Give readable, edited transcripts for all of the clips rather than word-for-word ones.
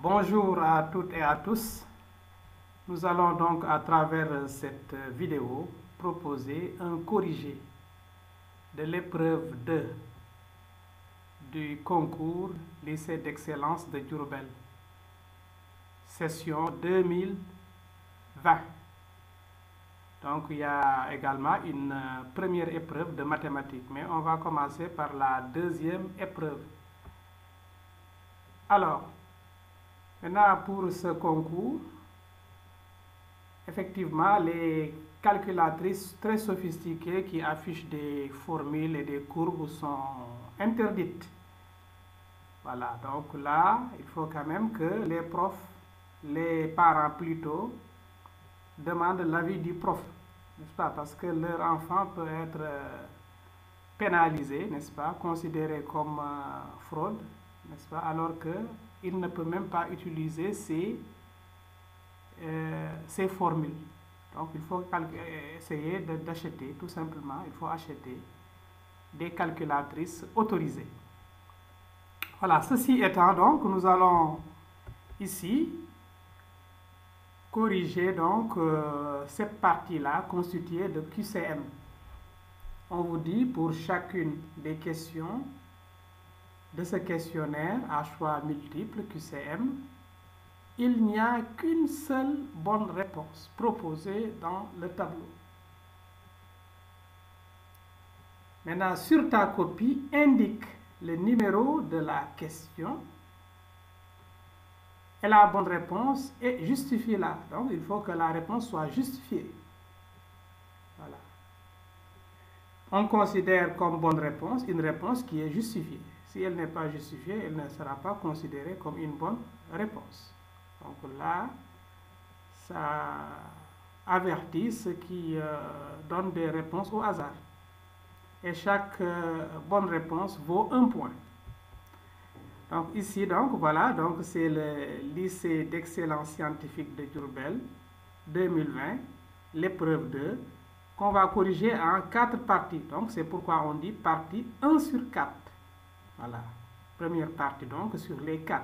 Bonjour à toutes et à tous. Nous allons donc à travers cette vidéo proposer un corrigé de l'épreuve 2 du concours lycée d'excellence de Diourbel, session 2020. Donc il y a également une première épreuve de mathématiques, mais on va commencer par la deuxième épreuve. Alors, maintenant pour ce concours, effectivement, les calculatrices très sophistiquées qui affichent des formules et des courbes sont interdites. Voilà, donc là, il faut quand même que les profs, les parents plutôt, demandent l'avis du prof, n'est-ce pas? Parce que leur enfant peut être pénalisé, n'est-ce pas? Considéré comme fraude, n'est-ce pas? Alors qu'il ne peut même pas utiliser ces formules. Donc il faut essayer d'acheter, tout simplement, il faut acheter des calculatrices autorisées. Voilà, ceci étant, donc nous allons ici corriger donc cette partie-là constituée de QCM. On vous dit pour chacune des questions de ce questionnaire à choix multiples QCM, il n'y a qu'une seule bonne réponse proposée dans le tableau. Maintenant, sur ta copie, indique le numéro de la question et la bonne réponse et justifie-la. Donc, il faut que la réponse soit justifiée. Voilà. On considère comme bonne réponse une réponse qui est justifiée. Si elle n'est pas justifiée, elle ne sera pas considérée comme une bonne réponse. Donc là, ça avertit ceux qui donnent des réponses au hasard. Et chaque bonne réponse vaut un point. Donc ici, donc voilà, donc c'est le lycée d'excellence scientifique de Diourbel 2020, l'épreuve 2, qu'on va corriger en 4 parties. Donc c'est pourquoi on dit partie 1 sur 4. Voilà, première partie donc sur les 4.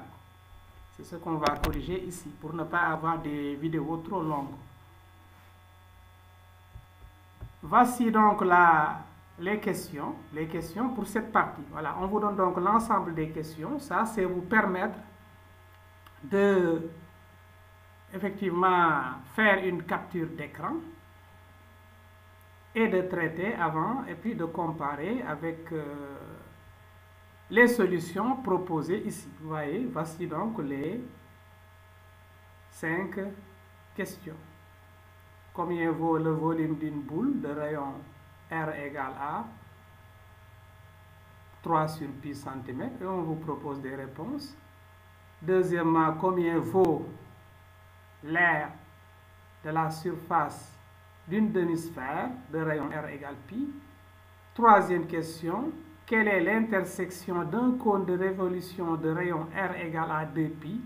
C'est ce qu'on va corriger ici pour ne pas avoir des vidéos trop longues. Voici donc les questions pour cette partie. Voilà, on vous donne donc l'ensemble des questions. Ça, c'est vous permettre de effectivement faire une capture d'écran et de traiter avant et puis de comparer avec les solutions proposées ici. Vous voyez, voici donc les 5 questions. Combien vaut le volume d'une boule de rayon R égale A 3 sur pi cm et on vous propose des réponses. Deuxièmement, combien vaut l'air de la surface d'une demi-sphère de rayon R égale pi. Troisième question, quelle est l'intersection d'un cône de révolution de rayon R égale à 2pi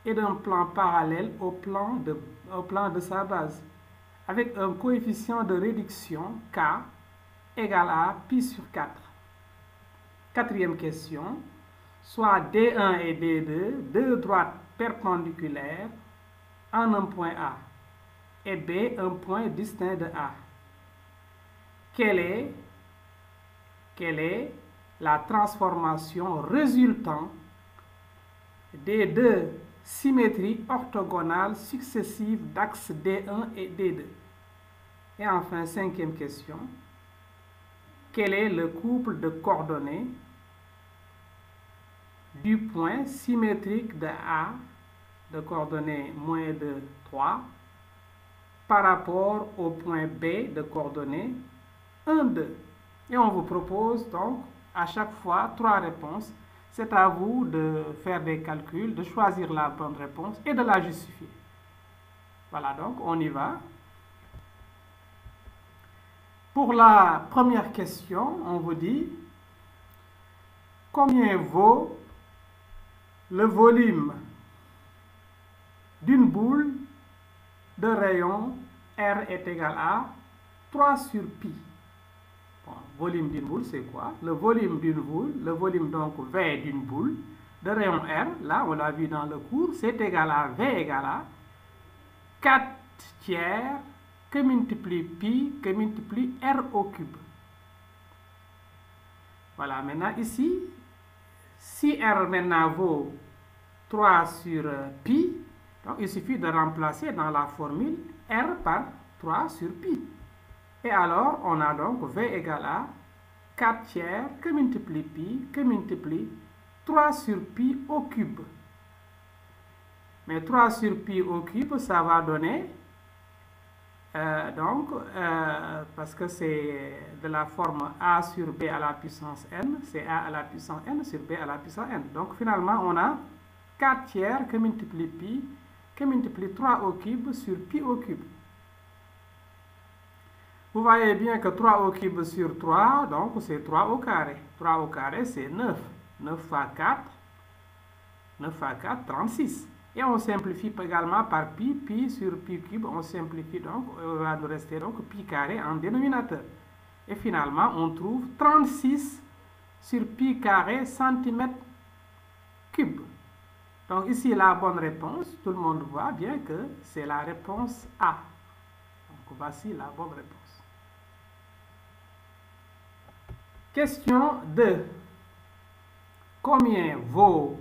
et d'un plan parallèle au plan de sa base, avec un coefficient de réduction K égale à pi sur 4. Quatrième question, soit D1 et D2, deux droites perpendiculaires en un point A, et B, un point distinct de A. Quelle est la transformation résultant des deux symétries orthogonales successives d'axes D1 et D2? Et enfin, cinquième question, quel est le couple de coordonnées du point symétrique de A, de coordonnées moins de 3, par rapport au point B de coordonnées 1, 2. Et on vous propose donc à chaque fois 3 réponses. C'est à vous de faire des calculs, de choisir la bonne réponse et de la justifier. Voilà, donc on y va. Pour la première question, on vous dit combien vaut le volume d'une boule de rayon R est égal à 3 sur pi. Bon, volume d'une boule, c'est quoi? Le volume d'une boule, le volume donc V d'une boule, de rayon R, là on l'a vu dans le cours, c'est égal à V égale à 4 tiers que multiplie pi, que multiplie R au cube. Voilà, maintenant ici, si R maintenant vaut 3 sur pi, donc il suffit de remplacer dans la formule R par 3 sur pi. Et alors, on a donc V égale à 4 tiers que multiplie pi, que multiplie 3 sur pi au cube. Mais 3 sur pi au cube, ça va donner, parce que c'est de la forme a sur b à la puissance n, c'est a à la puissance n sur b à la puissance n. Donc finalement, on a 4 tiers que multiplie pi, que multiplie 3 au cube sur pi au cube. Vous voyez bien que 3 au cube sur 3, donc c'est 3 au carré. 3 au carré, c'est 9. 9 fois 4, 9 fois 4, 36. Et on simplifie également par pi, pi sur pi cube, on simplifie donc, il va nous rester donc pi carré en dénominateur. Et finalement, on trouve 36 sur pi carré centimètre cube. Donc ici, la bonne réponse, tout le monde voit bien que c'est la réponse A. Donc voici la bonne réponse. Question 2. Combien vaut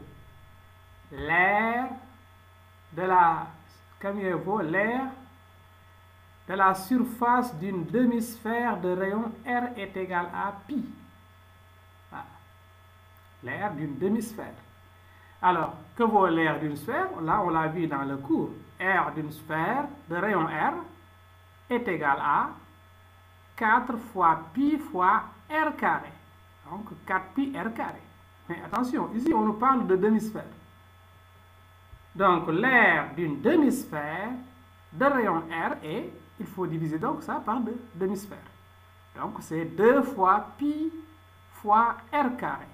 l'air de la surface d'une demi-sphère de rayon R est égal à pi? Voilà. L'air d'une demi-sphère. Alors, que vaut l'air d'une sphère? Là, on l'a vu dans le cours. R d'une sphère de rayon R est égal à 4 fois pi fois R carré. Donc, 4 pi R carré. Mais attention, ici, on nous parle de demi-sphère. Donc, l'aire d'une demi-sphère de rayon R et il faut diviser donc ça par 2 demi-sphères. Donc, c'est 2 fois pi fois R carré.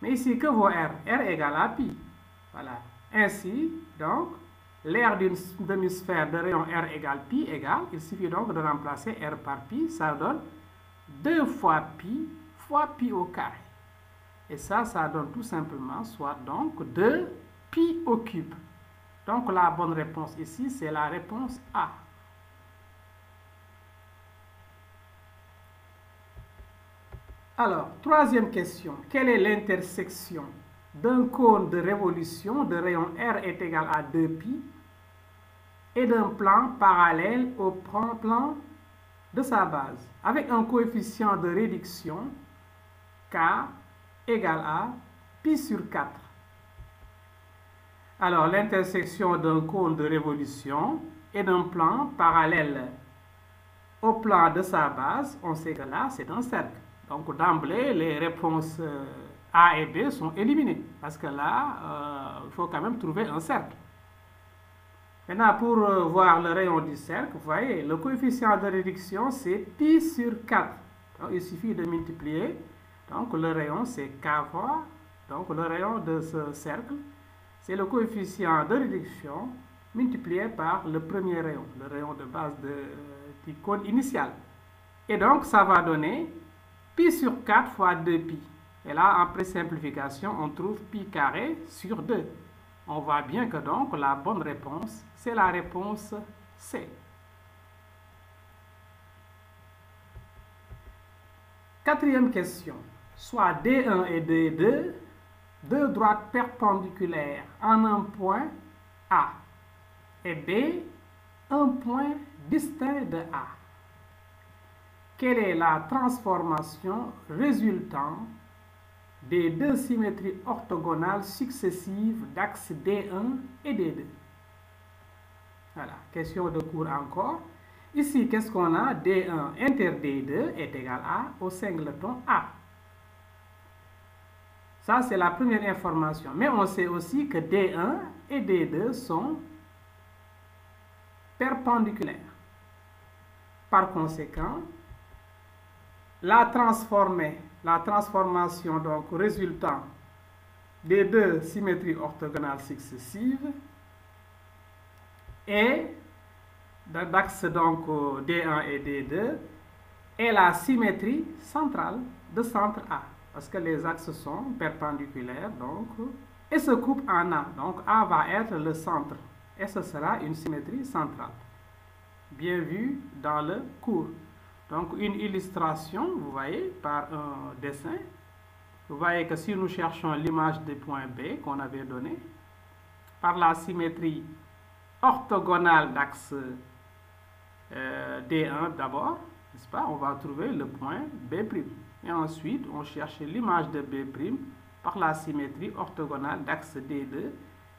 Mais ici, que vaut R? R égale à pi. Voilà. Ainsi, donc, l'aire d'une demi-sphère de rayon R égale pi égale, il suffit donc de remplacer R par pi, ça donne 2 fois pi au carré. Et ça donne tout simplement, soit donc 2 pi au cube. Donc la bonne réponse ici, c'est la réponse A. Alors, troisième question. Quelle est l'intersection d'un cône de révolution de rayon R est égal à 2 pi et d'un plan parallèle au plan de sa base, avec un coefficient de réduction K égale à pi sur 4. Alors, l'intersection d'un cône de révolution et d'un plan parallèle au plan de sa base, on sait que là, c'est un cercle. Donc, d'emblée, les réponses A et B sont éliminées, parce que là, il faut quand même trouver un cercle. Maintenant, pour voir le rayon du cercle, vous voyez, le coefficient de réduction, c'est pi sur 4. Donc, il suffit de multiplier. Donc, le rayon, c'est K fois. Donc, le rayon de ce cercle, c'est le coefficient de réduction multiplié par le premier rayon, le rayon de base du cône initial. Et donc, ça va donner pi sur 4 fois 2 pi. Et là, après simplification, on trouve pi carré sur 2. On voit bien que donc la bonne réponse, c'est la réponse C. Quatrième question. Soit D1 et D2, deux droites perpendiculaires en un point A et B, un point distinct de A. Quelle est la transformation résultant des deux symétries orthogonales successives d'axes D1 et D2? Voilà, question de cours encore. Ici, qu'est-ce qu'on a? D1 inter D2 est égal à au singleton A. Ça, c'est la première information. Mais on sait aussi que D1 et D2 sont perpendiculaires. Par conséquent, la transformation donc résultant des deux symétries orthogonales successives et d'axe donc D1 et D2 est la symétrie centrale de centre A. parce que les axes sont perpendiculaires, donc, et se coupent en A. Donc A va être le centre, et ce sera une symétrie centrale. Bien vu dans le cours. Donc une illustration, vous voyez, par un dessin. Vous voyez que si nous cherchons l'image des points B qu'on avait donné, par la symétrie orthogonale d'axe D1 d'abord, n'est-ce pas, on va trouver le point B'. Et ensuite, on cherche l'image de B' par la symétrie orthogonale d'axe D2,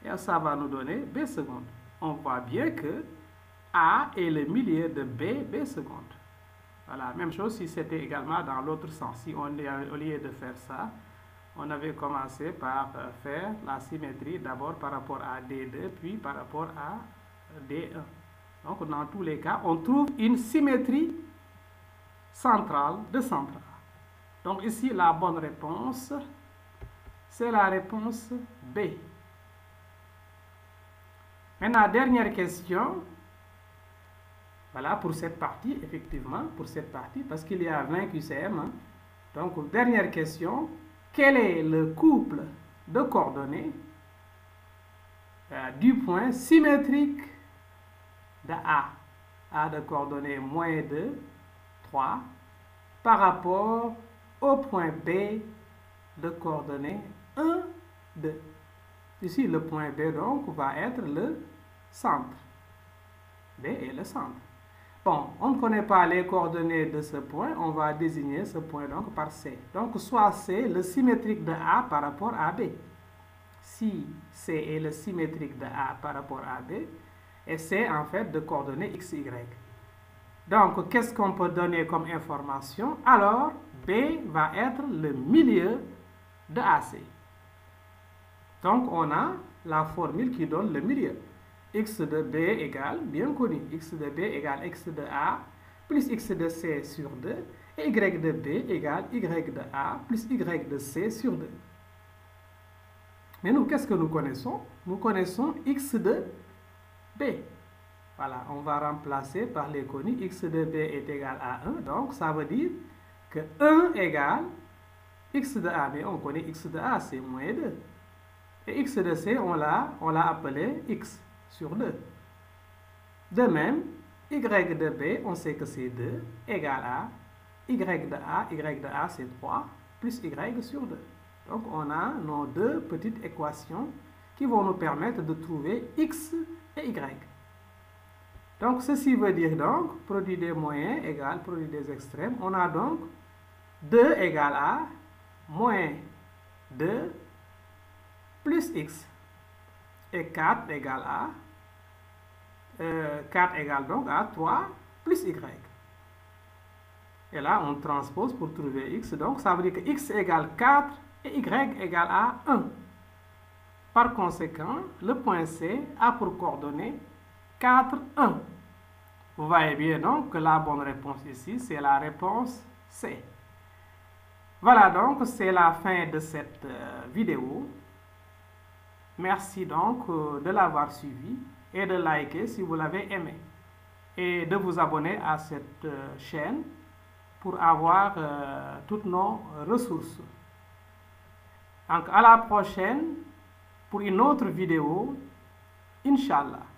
et ça va nous donner B seconde. On voit bien que A est le milieu de B seconde. Voilà, même chose si c'était également dans l'autre sens. Si au lieu de faire ça, on avait commencé par faire la symétrie d'abord par rapport à D2, puis par rapport à D1. Donc, dans tous les cas, on trouve une symétrie centrale de centre A. Donc, ici, la bonne réponse, c'est la réponse B. Maintenant, dernière question. Voilà, pour cette partie, effectivement, pour cette partie, parce qu'il y a 20 QCM. Hein. Donc, dernière question. Quel est le couple de coordonnées du point symétrique de A? A de coordonnées moins 2, 3, par rapport au point B de coordonnées 1, 2. Ici, le point B, donc, va être le centre. B est le centre. Bon, on ne connaît pas les coordonnées de ce point, on va désigner ce point donc par C. Donc, soit C, le symétrique de A par rapport à B. Si C est le symétrique de A par rapport à B, et C en fait de coordonnées X, Y. Donc, qu'est-ce qu'on peut donner comme information? Alors, B va être le milieu de AC. Donc, on a la formule qui donne le milieu. X de B égale, bien connu, X de B égale X de A plus X de C sur 2, et Y de B égale Y de A plus Y de C sur 2. Mais nous, qu'est-ce que nous connaissons? Nous connaissons X de B. Voilà, on va remplacer par les connus. X de B est égal à 1, donc ça veut dire que 1 égale X de A. Mais on connaît X de A, c'est moins 2. Et X de C, on l'a appelé X sur 2. De même, Y de B, on sait que c'est 2, égale à Y de A c'est 3, plus Y sur 2. Donc, on a nos deux petites équations qui vont nous permettre de trouver X et Y. Donc, ceci veut dire donc, produit des moyens égale produit des extrêmes. On a donc 2 égale à moins 2 plus X. Et 4 égale à 4 égale donc à 3 plus Y. Et là, on transpose pour trouver X. Donc, ça veut dire que X égale 4 et Y égale à 1. Par conséquent, le point C a pour coordonnée 4, 1. Vous voyez bien donc que la bonne réponse ici, c'est la réponse C. Voilà donc, c'est la fin de cette vidéo. Merci donc de l'avoir suivi et de liker si vous l'avez aimé. Et de vous abonner à cette chaîne pour avoir toutes nos ressources. Donc à la prochaine pour une autre vidéo, Inch'Allah.